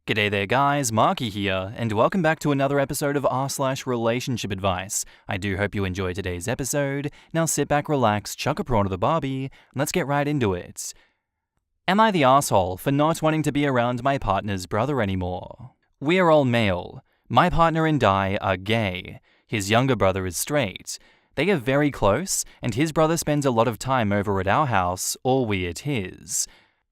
G'day there guys, Marky here, and welcome back to another episode of r/relationship advice. I do hope you enjoyed today's episode. Now sit back, relax, chuck a prawn to the barbie, and let's get right into it. Am I the asshole for not wanting to be around my partner's brother anymore? We are all male. My partner and I are gay. His younger brother is straight. They are very close, and his brother spends a lot of time over at our house, or we at his.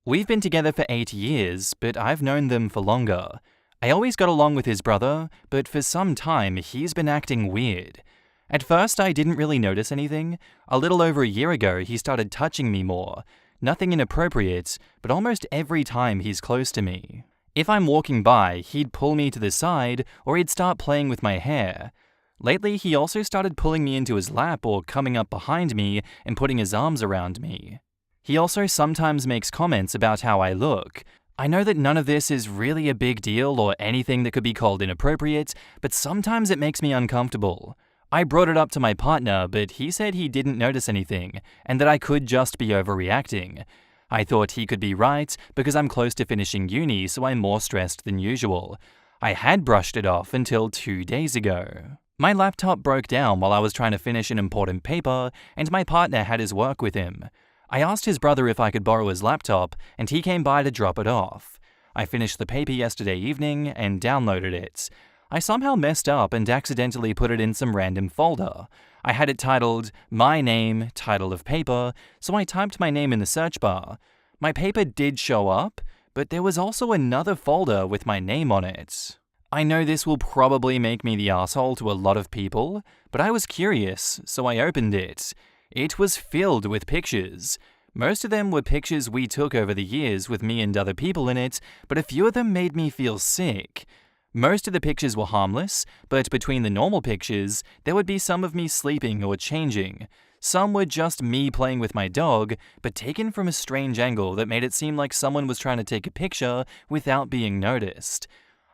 We've been together for 8 years, but I've known them for longer. I always got along with his brother, but for some time he's been acting weird. At first I didn't really notice anything. A little over a year ago he started touching me more. Nothing inappropriate, but almost every time he's close to me. If I'm walking by, he'd pull me to the side, or he'd start playing with my hair. Lately he also started pulling me into his lap or coming up behind me and putting his arms around me. He also sometimes makes comments about how I look. I know that none of this is really a big deal or anything that could be called inappropriate, but sometimes it makes me uncomfortable. I brought it up to my partner, but he said he didn't notice anything, and that I could just be overreacting. I thought he could be right, because I'm close to finishing uni, so I'm more stressed than usual. I had brushed it off until 2 days ago. My laptop broke down while I was trying to finish an important paper, and my partner had his work with him. I asked his brother if I could borrow his laptop, and he came by to drop it off. I finished the paper yesterday evening and downloaded it. I somehow messed up and accidentally put it in some random folder. I had it titled, My Name, Title of Paper, so I typed my name in the search bar. My paper did show up, but there was also another folder with my name on it. I know this will probably make me the asshole to a lot of people, but I was curious, so I opened it. It was filled with pictures. Most of them were pictures we took over the years with me and other people in it, but a few of them made me feel sick. Most of the pictures were harmless, but between the normal pictures, there would be some of me sleeping or changing. Some were just me playing with my dog, but taken from a strange angle that made it seem like someone was trying to take a picture without being noticed.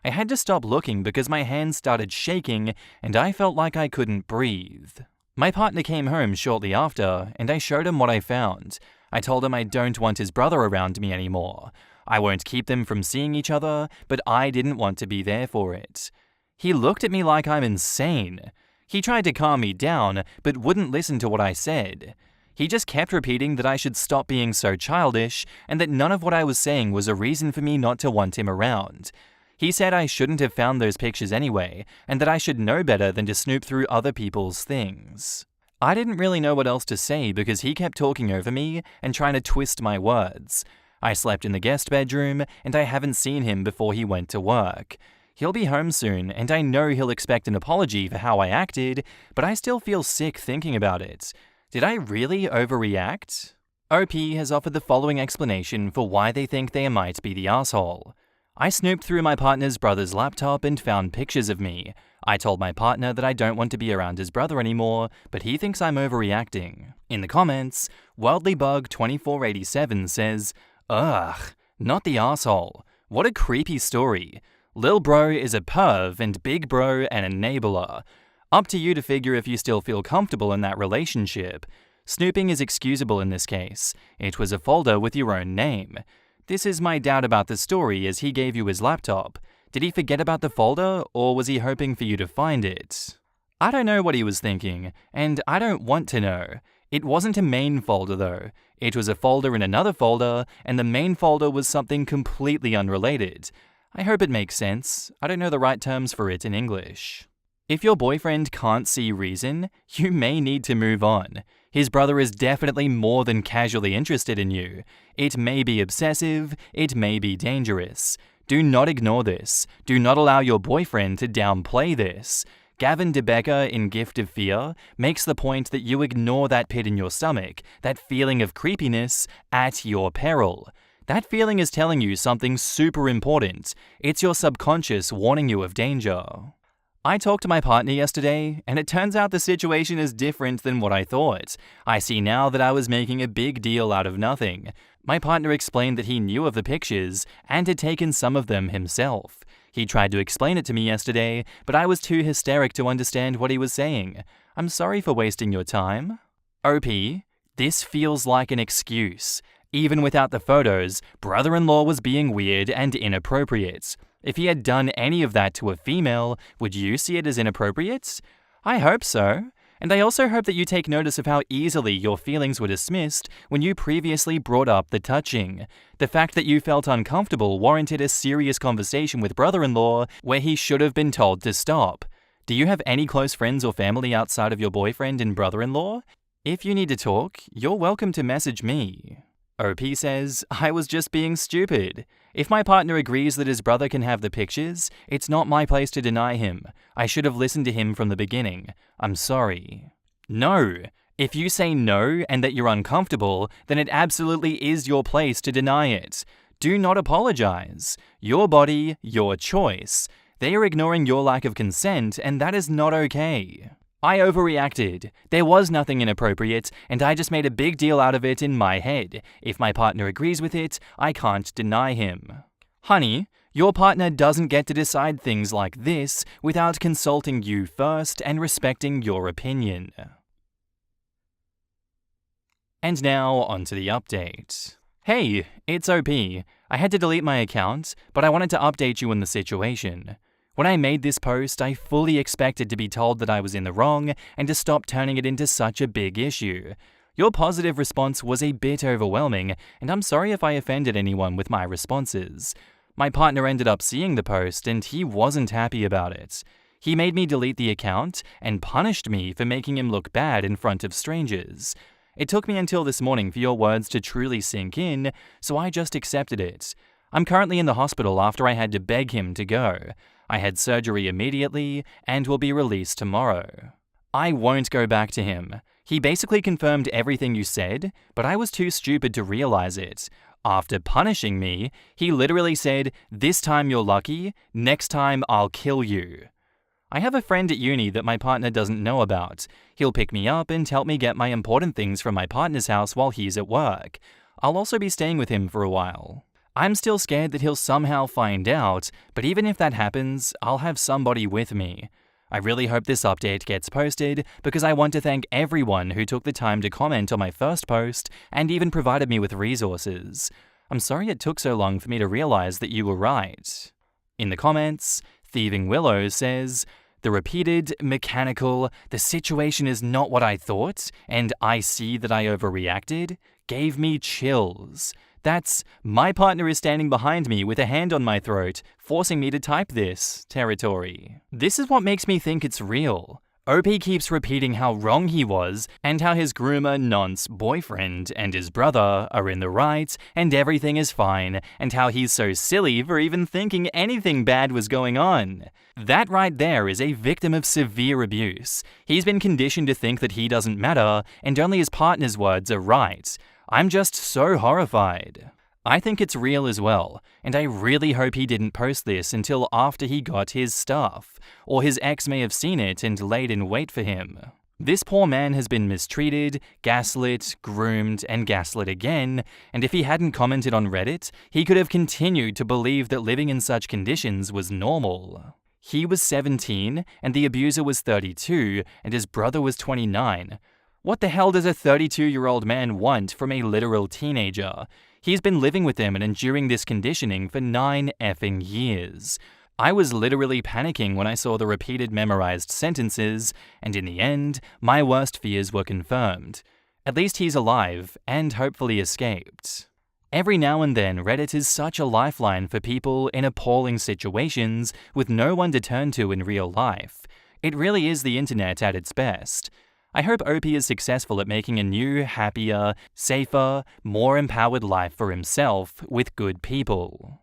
I had to stop looking because my hands started shaking and I felt like I couldn't breathe. My partner came home shortly after, and I showed him what I found. I told him I don't want his brother around me anymore. I won't keep them from seeing each other, but I didn't want to be there for it. He looked at me like I'm insane. He tried to calm me down, but wouldn't listen to what I said. He just kept repeating that I should stop being so childish, and that none of what I was saying was a reason for me not to want him around. He said I shouldn't have found those pictures anyway, and that I should know better than to snoop through other people's things. I didn't really know what else to say because he kept talking over me and trying to twist my words. I slept in the guest bedroom, and I haven't seen him before he went to work. He'll be home soon, and I know he'll expect an apology for how I acted, but I still feel sick thinking about it. Did I really overreact? OP has offered the following explanation for why they think they might be the asshole. I snooped through my partner's brother's laptop and found pictures of me. I told my partner that I don't want to be around his brother anymore, but he thinks I'm overreacting. In the comments, WorldlyBug2487 says, Ugh, not the asshole. What a creepy story. Lil bro is a perv and big bro an enabler. Up to you to figure if you still feel comfortable in that relationship. Snooping is excusable in this case. It was a folder with your own name. This is my doubt about the story as he gave you his laptop. Did he forget about the folder, or was he hoping for you to find it? I don't know what he was thinking, and I don't want to know. It wasn't a main folder though. It was a folder in another folder, and the main folder was something completely unrelated. I hope it makes sense. I don't know the right terms for it in English. If your boyfriend can't see reason, you may need to move on. His brother is definitely more than casually interested in you. It may be obsessive, it may be dangerous. Do not ignore this. Do not allow your boyfriend to downplay this. Gavin DeBecker in Gift of Fear makes the point that you ignore that pit in your stomach, that feeling of creepiness, at your peril. That feeling is telling you something super important. It's your subconscious warning you of danger. I talked to my partner yesterday, and it turns out the situation is different than what I thought. I see now that I was making a big deal out of nothing. My partner explained that he knew of the pictures and had taken some of them himself. He tried to explain it to me yesterday, but I was too hysteric to understand what he was saying. I'm sorry for wasting your time. OP, this feels like an excuse. Even without the photos, brother-in-law was being weird and inappropriate. If he had done any of that to a female, would you see it as inappropriate? I hope so. And I also hope that you take notice of how easily your feelings were dismissed when you previously brought up the touching. The fact that you felt uncomfortable warranted a serious conversation with brother-in-law where he should have been told to stop. Do you have any close friends or family outside of your boyfriend and brother-in-law? If you need to talk, you're welcome to message me. OP says, I was just being stupid. If my partner agrees that his brother can have the pictures, it's not my place to deny him. I should have listened to him from the beginning. I'm sorry. No. If you say no and that you're uncomfortable, then it absolutely is your place to deny it. Do not apologize. Your body, your choice. They are ignoring your lack of consent, and that is not okay. I overreacted. There was nothing inappropriate, and I just made a big deal out of it in my head. If my partner agrees with it, I can't deny him. Honey, your partner doesn't get to decide things like this without consulting you first and respecting your opinion. And now, onto the update. Hey, it's OP. I had to delete my account, but I wanted to update you on the situation. When I made this post, I fully expected to be told that I was in the wrong and to stop turning it into such a big issue. Your positive response was a bit overwhelming, and I'm sorry if I offended anyone with my responses. My partner ended up seeing the post, and he wasn't happy about it. He made me delete the account and punished me for making him look bad in front of strangers. It took me until this morning for your words to truly sink in, so I just accepted it. I'm currently in the hospital after I had to beg him to go. I had surgery immediately and will be released tomorrow. I won't go back to him. He basically confirmed everything you said, but I was too stupid to realize it. After punishing me, he literally said, "This time you're lucky, next time I'll kill you." I have a friend at uni that my partner doesn't know about. He'll pick me up and help me get my important things from my partner's house while he's at work. I'll also be staying with him for a while. I'm still scared that he'll somehow find out, but even if that happens, I'll have somebody with me. I really hope this update gets posted because I want to thank everyone who took the time to comment on my first post and even provided me with resources. I'm sorry it took so long for me to realize that you were right. In the comments, Thieving Willow says, "The repeated, mechanical, the situation is not what I thought, and I see that I overreacted, gave me chills. That's, my partner is standing behind me with a hand on my throat, forcing me to type this territory. This is what makes me think it's real. OP keeps repeating how wrong he was and how his groomer Nonce's boyfriend and his brother are in the right and everything is fine and how he's so silly for even thinking anything bad was going on. That right there is a victim of severe abuse. He's been conditioned to think that he doesn't matter and only his partner's words are right. I'm just so horrified. I think it's real as well, and I really hope he didn't post this until after he got his stuff, or his ex may have seen it and laid in wait for him. This poor man has been mistreated, gaslit, groomed, and gaslit again, and if he hadn't commented on Reddit, he could have continued to believe that living in such conditions was normal. He was 17, and the abuser was 32, and his brother was 29. What the hell does a 32-year-old man want from a literal teenager? He's been living with them and enduring this conditioning for 9 effing years. I was literally panicking when I saw the repeated memorized sentences, and in the end, my worst fears were confirmed. At least he's alive, and hopefully escaped. Every now and then, Reddit is such a lifeline for people in appalling situations with no one to turn to in real life. It really is the internet at its best. I hope OP is successful at making a new, happier, safer, more empowered life for himself with good people.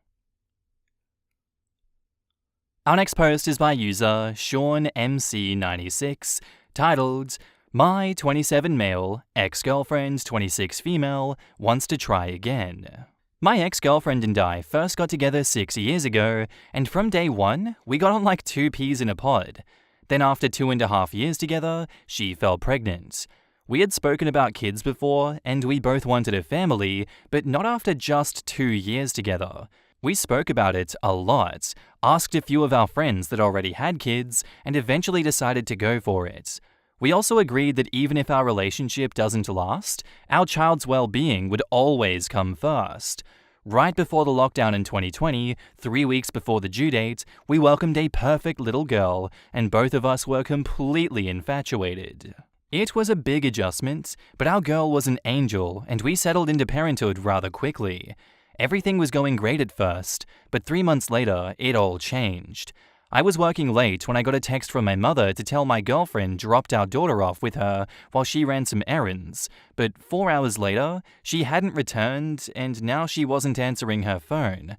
Our next post is by user SeanMC96, titled, "My 27 male, ex-girlfriend 26 female, wants to try again." My ex-girlfriend and I first got together 6 years ago, and from day one, we got on like 2 peas in a pod. Then after 2.5 years together, she fell pregnant. We had spoken about kids before, and we both wanted a family, but not after just 2 years together. We spoke about it a lot, asked a few of our friends that already had kids, and eventually decided to go for it. We also agreed that even if our relationship doesn't last, our child's well-being would always come first. Right before the lockdown in 2020, 3 weeks before the due date, we welcomed a perfect little girl, and both of us were completely infatuated. It was a big adjustment, but our girl was an angel, and we settled into parenthood rather quickly. Everything was going great at first, but 3 months later, it all changed. I was working late when I got a text from my mother to tell my girlfriend dropped our daughter off with her while she ran some errands, but 4 hours later, she hadn't returned and now she wasn't answering her phone.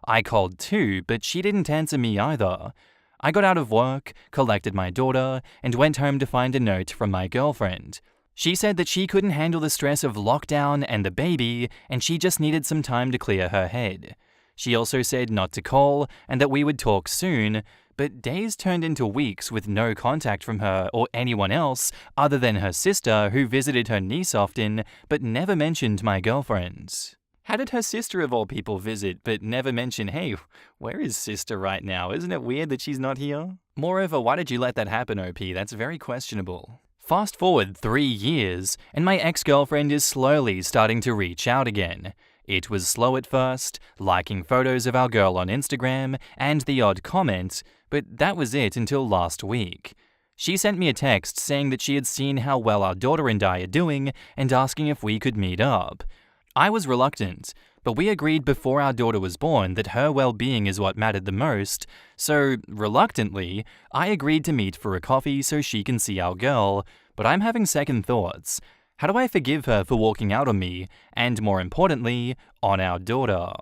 I called too, but she didn't answer me either. I got out of work, collected my daughter, and went home to find a note from my girlfriend. She said that she couldn't handle the stress of lockdown and the baby, and she just needed some time to clear her head. She also said not to call and that we would talk soon, but days turned into weeks with no contact from her or anyone else other than her sister who visited her niece often but never mentioned my girlfriend. How did her sister of all people visit but never mention, hey, where is sister right now? Isn't it weird that she's not here? Moreover, why did you let that happen, OP? That's very questionable. Fast forward 3 years, and my ex-girlfriend is slowly starting to reach out again. It was slow at first, liking photos of our girl on Instagram and the odd comment, but that was it until last week. She sent me a text saying that she had seen how well our daughter and I are doing and asking if we could meet up. I was reluctant, but we agreed before our daughter was born that her well-being is what mattered the most, so reluctantly, I agreed to meet for a coffee so she can see our girl, but I'm having second thoughts. How do I forgive her for walking out on me, and more importantly, on our daughter?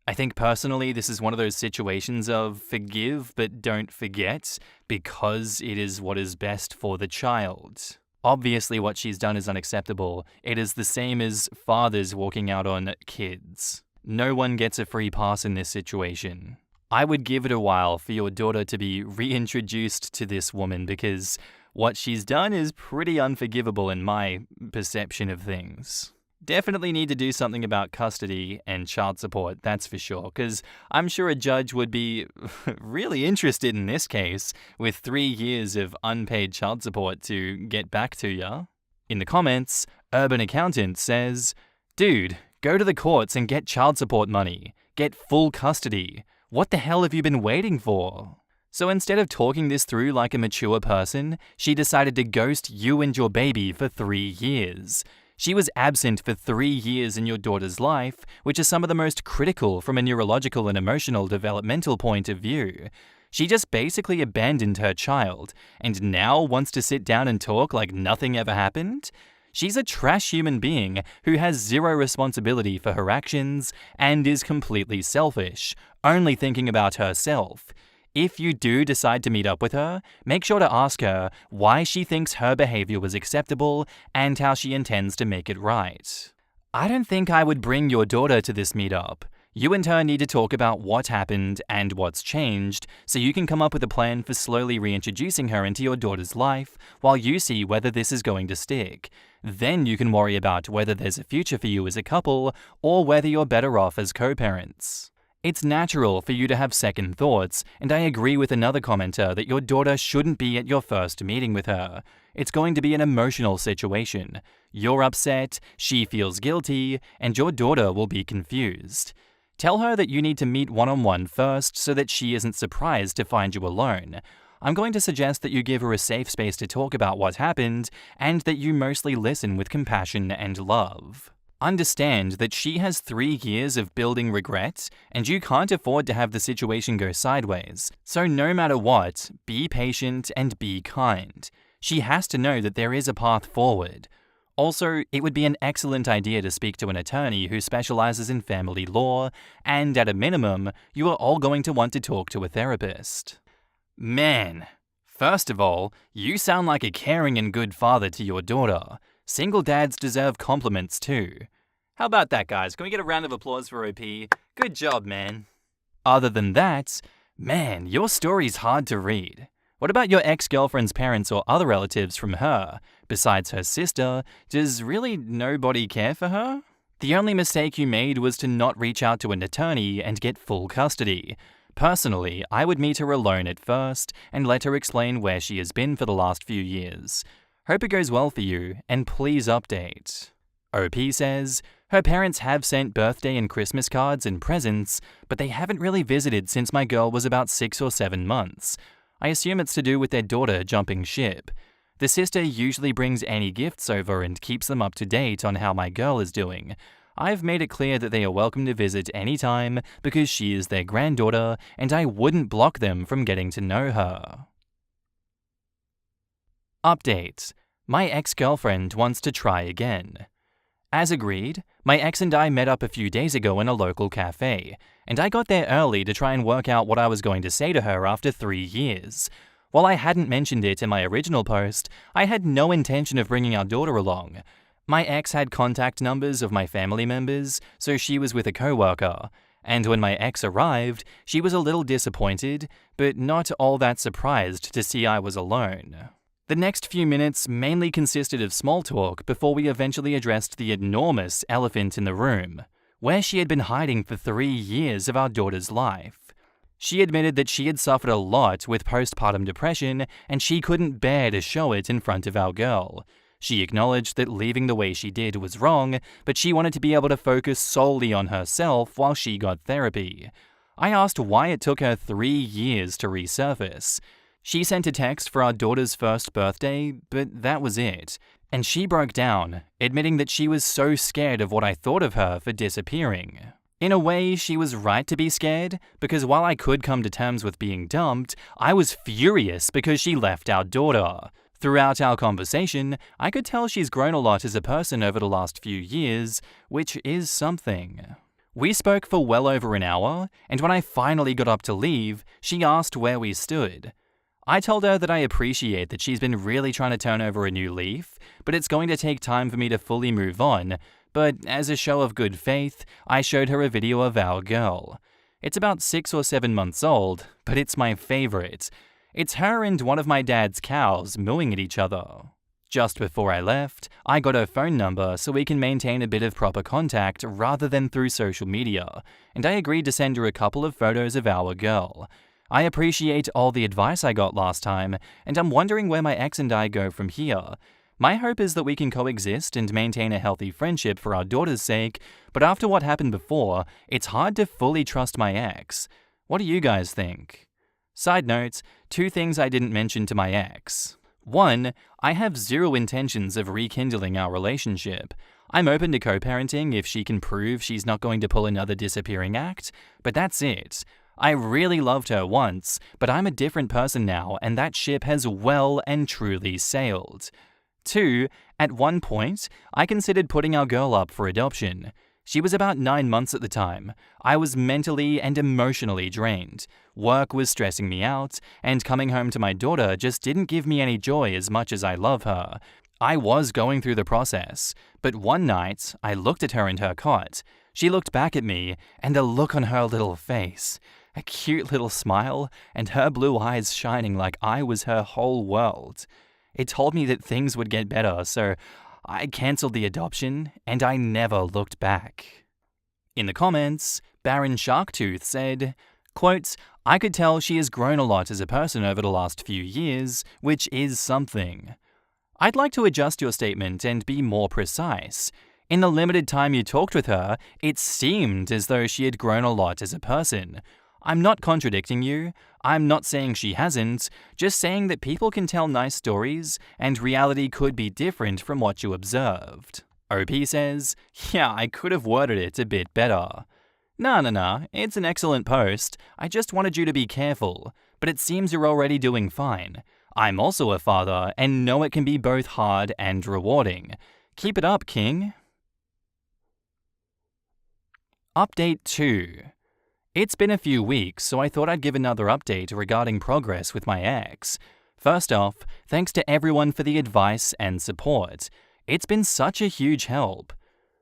I think personally this is one of those situations of forgive but don't forget, because it is what is best for the child. Obviously what she's done is unacceptable. It is the same as fathers walking out on kids. No one gets a free pass in this situation. I would give it a while for your daughter to be reintroduced to this woman because what she's done is pretty unforgivable in my perception of things. Definitely need to do something about custody and child support, that's for sure, because I'm sure a judge would be really interested in this case with 3 years of unpaid child support to get back to ya. In the comments, Urban Accountant says, "Dude, go to the courts and get child support money. Get full custody. What the hell have you been waiting for?" So instead of talking this through like a mature person, she decided to ghost you and your baby for 3 years. She was absent for 3 years in your daughter's life, which is some of the most critical from a neurological and emotional developmental point of view. She just basically abandoned her child, and now wants to sit down and talk like nothing ever happened? She's a trash human being who has zero responsibility for her actions and is completely selfish, only thinking about herself. If you do decide to meet up with her, make sure to ask her why she thinks her behavior was acceptable and how she intends to make it right. I don't think I would bring your daughter to this meetup. You and her need to talk about what happened and what's changed so you can come up with a plan for slowly reintroducing her into your daughter's life while you see whether this is going to stick. Then you can worry about whether there's a future for you as a couple or whether you're better off as co-parents. It's natural for you to have second thoughts, and I agree with another commenter that your daughter shouldn't be at your first meeting with her. It's going to be an emotional situation. You're upset, she feels guilty, and your daughter will be confused. Tell her that you need to meet one-on-one first so that she isn't surprised to find you alone. I'm going to suggest that you give her a safe space to talk about what happened, and that you mostly listen with compassion and love. Understand that she has 3 years of building regret, and you can't afford to have the situation go sideways. So no matter what, be patient and be kind. She has to know that there is a path forward. Also, it would be an excellent idea to speak to an attorney who specializes in family law, and at a minimum, you are all going to want to talk to a therapist. Man, first of all, you sound like a caring and good father to your daughter. Single dads deserve compliments too. How about that, guys? Can we get a round of applause for OP? Good job, man. Other than that, man, your story's hard to read. What about your ex-girlfriend's parents or other relatives from her? Besides her sister, does really nobody care for her? The only mistake you made was to not reach out to an attorney and get full custody. Personally, I would meet her alone at first and let her explain where she has been for the last few years. Hope it goes well for you, and please update. OP says, her parents have sent birthday and Christmas cards and presents, but they haven't really visited since my girl was about 6 or 7 months. I assume it's to do with their daughter jumping ship. The sister usually brings any gifts over and keeps them up to date on how my girl is doing. I've made it clear that they are welcome to visit anytime because she is their granddaughter and I wouldn't block them from getting to know her. Update. My ex-girlfriend wants to try again. As agreed, my ex and I met up a few days ago in a local cafe, and I got there early to try and work out what I was going to say to her after 3 years. While I hadn't mentioned it in my original post, I had no intention of bringing our daughter along. My ex had contact numbers of my family members, so she was with a coworker, and when my ex arrived, she was a little disappointed, but not all that surprised to see I was alone. The next few minutes mainly consisted of small talk before we eventually addressed the enormous elephant in the room, where she had been hiding for 3 years of our daughter's life. She admitted that she had suffered a lot with postpartum depression and she couldn't bear to show it in front of our girl. She acknowledged that leaving the way she did was wrong, but she wanted to be able to focus solely on herself while she got therapy. I asked why it took her 3 years to resurface. She sent a text for our daughter's first birthday, but that was it. And she broke down, admitting that she was so scared of what I thought of her for disappearing. In a way, she was right to be scared, because while I could come to terms with being dumped, I was furious because she left our daughter. Throughout our conversation, I could tell she's grown a lot as a person over the last few years, which is something. We spoke for well over an hour, and when I finally got up to leave, she asked where we stood. I told her that I appreciate that she's been really trying to turn over a new leaf, but it's going to take time for me to fully move on. But as a show of good faith, I showed her a video of our girl. It's about 6 or 7 months old, but it's my favorite. It's her and one of my dad's cows mooing at each other. Just before I left, I got her phone number so we can maintain a bit of proper contact rather than through social media, and I agreed to send her a couple of photos of our girl. I appreciate all the advice I got last time, and I'm wondering where my ex and I go from here. My hope is that we can coexist and maintain a healthy friendship for our daughter's sake, but after what happened before, it's hard to fully trust my ex. What do you guys think? Side note, 2 things I didn't mention to my ex. 1, I have zero intentions of rekindling our relationship. I'm open to co-parenting if she can prove she's not going to pull another disappearing act, but that's it. I really loved her once, but I'm a different person now and that ship has well and truly sailed. 2, at one point, I considered putting our girl up for adoption. She was about 9 months at the time. I was mentally and emotionally drained. Work was stressing me out, and coming home to my daughter just didn't give me any joy as much as I love her. I was going through the process, but one night, I looked at her in her cot. She looked back at me, and the look on her little face. A cute little smile, and her blue eyes shining like I was her whole world. It told me that things would get better, so I cancelled the adoption, and I never looked back. In the comments, Baron Sharktooth said, quote, I could tell she has grown a lot as a person over the last few years, which is something. I'd like to adjust your statement and be more precise. In the limited time you talked with her, it seemed as though she had grown a lot as a person. I'm not contradicting you. I'm not saying she hasn't, just saying that people can tell nice stories and reality could be different from what you observed. OP says, yeah, I could have worded it a bit better. Nah, it's an excellent post. I just wanted you to be careful, but it seems you're already doing fine. I'm also a father and know it can be both hard and rewarding. Keep it up, King. Update 2. It's been a few weeks, so I thought I'd give another update regarding progress with my ex. First off, thanks to everyone for the advice and support. It's been such a huge help.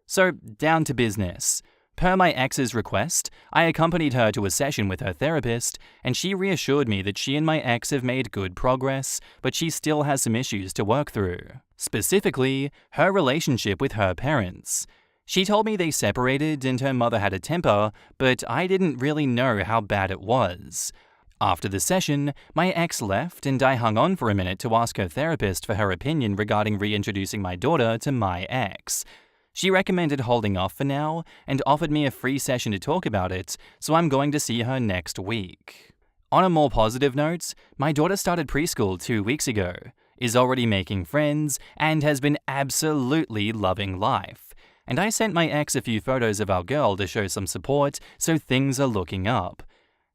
So, down to business. Per my ex's request, I accompanied her to a session with her therapist, and she reassured me that she and my ex have made good progress, but she still has some issues to work through. Specifically, her relationship with her parents. She told me they separated and her mother had a temper, but I didn't really know how bad it was. After the session, my ex left and I hung on for a minute to ask her therapist for her opinion regarding reintroducing my daughter to my ex. She recommended holding off for now and offered me a free session to talk about it, so I'm going to see her next week. On a more positive note, my daughter started preschool 2 weeks ago, is already making friends, and has been absolutely loving life. And I sent my ex a few photos of our girl to show some support, so things are looking up.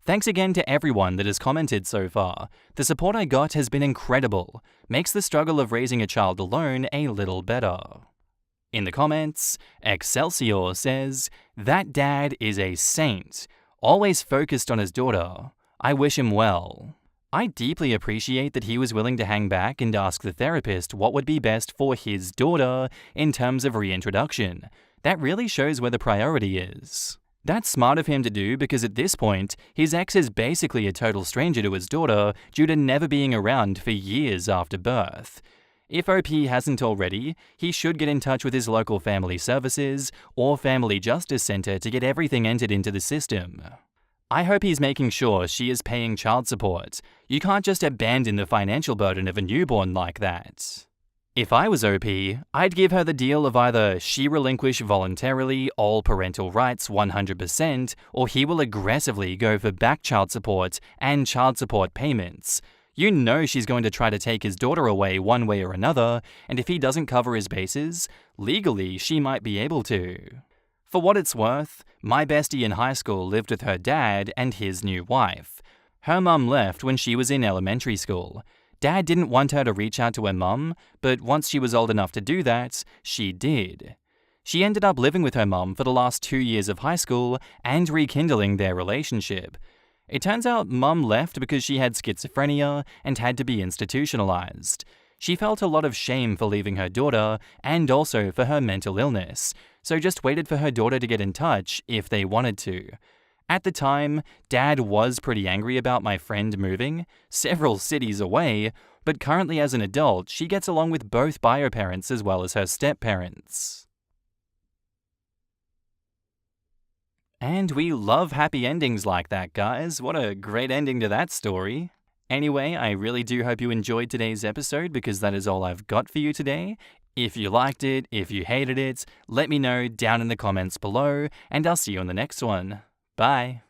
Thanks again to everyone that has commented so far. The support I got has been incredible. Makes the struggle of raising a child alone a little better. In the comments, Excelsior says, "That dad is a saint, always focused on his daughter. I wish him well." I deeply appreciate that he was willing to hang back and ask the therapist what would be best for his daughter in terms of reintroduction. That really shows where the priority is. That's smart of him to do because at this point, his ex is basically a total stranger to his daughter due to never being around for years after birth. If OP hasn't already, he should get in touch with his local family services or family justice center to get everything entered into the system. I hope he's making sure she is paying child support. You can't just abandon the financial burden of a newborn like that. If I was OP, I'd give her the deal of either she relinquish voluntarily all parental rights 100%, or he will aggressively go for back child support and child support payments. You know she's going to try to take his daughter away one way or another, and if he doesn't cover his bases, legally she might be able to. For what it's worth, my bestie in high school lived with her dad and his new wife. Her mum left when she was in elementary school. Dad didn't want her to reach out to her mum, but once she was old enough to do that, she did. She ended up living with her mum for the last 2 years of high school and rekindling their relationship. It turns out mum left because she had schizophrenia and had to be institutionalized. She felt a lot of shame for leaving her daughter and also for her mental illness, so just waited for her daughter to get in touch if they wanted to. At the time, Dad was pretty angry about my friend moving, several cities away, but currently as an adult, she gets along with both bio parents as well as her step-parents. And we love happy endings like that, guys. What a great ending to that story. Anyway, I really do hope you enjoyed today's episode because that is all I've got for you today. If you liked it, if you hated it, let me know down in the comments below, and I'll see you on the next one. Bye.